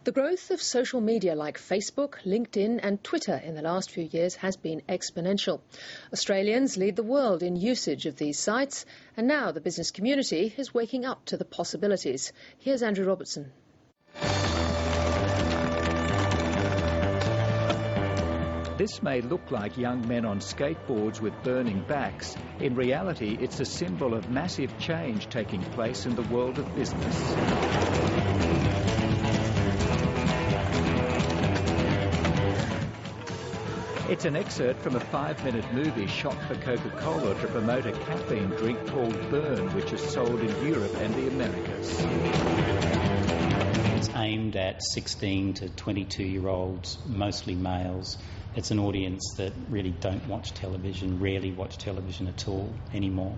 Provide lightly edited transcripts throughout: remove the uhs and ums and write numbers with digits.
The growth of social media like Facebook, LinkedIn and Twitter in the last few years has been exponential. Australians lead the world in usage of these sites, and now the business community is waking up to the possibilities. Here's Andrew Robertson. This may look like young men on skateboards with burning backs. In reality, it's a symbol of massive change taking place in the world of business. It's an excerpt from a 5-minute movie shot for Coca-Cola to promote a caffeine drink called Burn, which is sold in Europe and the Americas. It's aimed at 16 to 22-year-olds, mostly males. It's an audience that really don't watch television, rarely watch television at all anymore.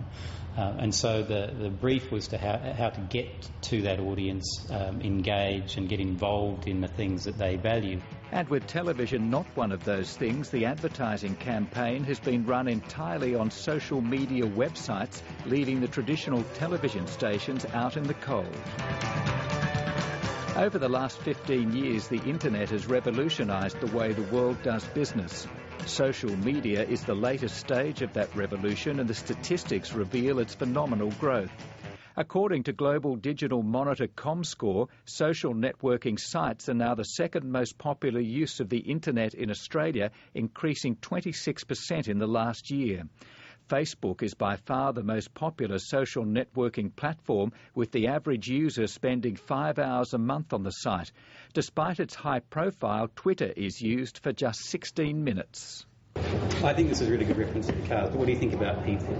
And so the brief was to how to get to that audience, engage and get involved in the things that they value. And with television not one of those things, the advertising campaign has been run entirely on social media websites, leaving the traditional television stations out in the cold. Over the last 15 years, the internet has revolutionised the way the world does business. Social media is the latest stage of that revolution, and the statistics reveal its phenomenal growth. According to global digital monitor Comscore, social networking sites are now the second most popular use of the internet in Australia, increasing 26% in the last year. Facebook is by far the most popular social networking platform, with the average user spending 5 hours a month on the site. Despite its high profile, Twitter is used for just 16 minutes. I think this is a really good reference to the cars, but what do you think about people?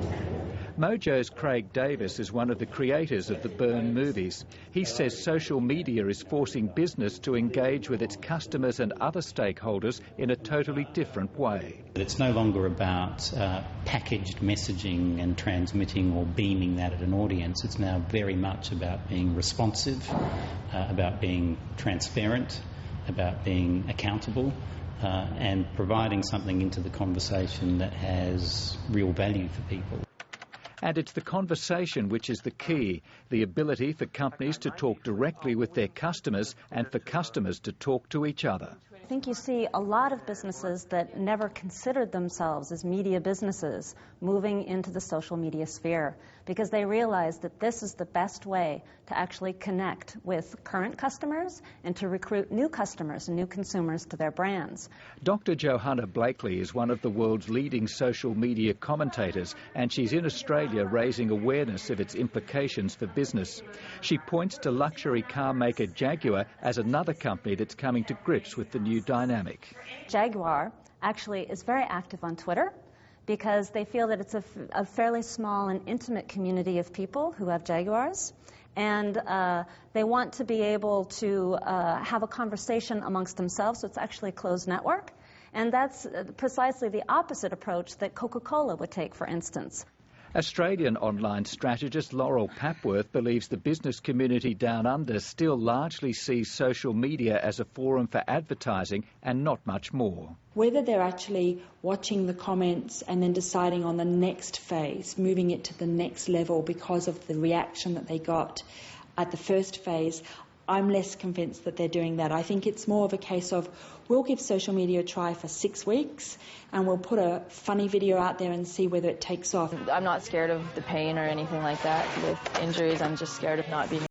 Mojo's Craig Davis is one of the creators of the Burn movies. He says social media is forcing business to engage with its customers and other stakeholders in a totally different way. It's no longer about packaged messaging and transmitting or beaming that at an audience. It's now very much about being responsive, about being transparent, about being accountable, and providing something into the conversation that has real value for people. And it's the conversation which is the key, the ability for companies to talk directly with their customers and for customers to talk to each other. I think you see a lot of businesses that never considered themselves as media businesses moving into the social media sphere because they realize that this is the best way to actually connect with current customers and to recruit new customers and new consumers to their brands. Dr. Johanna Blakely is one of the world's leading social media commentators, and she's in Australia raising awareness of its implications for business. She points to luxury car maker Jaguar as another company that's coming to grips with the new dynamic. Jaguar actually is very active on Twitter because they feel that it's a fairly small and intimate community of people who have Jaguars, and they want to be able to have a conversation amongst themselves, so it's actually a closed network, and that's precisely the opposite approach that Coca-Cola would take, for instance. Australian online strategist Laurel Papworth believes the business community down under still largely sees social media as a forum for advertising and not much more. Whether they're actually watching the comments and then deciding on the next phase, moving it to the next level because of the reaction that they got at the first phase, I'm less convinced that they're doing that. I think it's more of a case of we'll give social media a try for 6 weeks and we'll put a funny video out there and see whether it takes off. I'm not scared of the pain or anything like that with injuries. I'm just scared of not being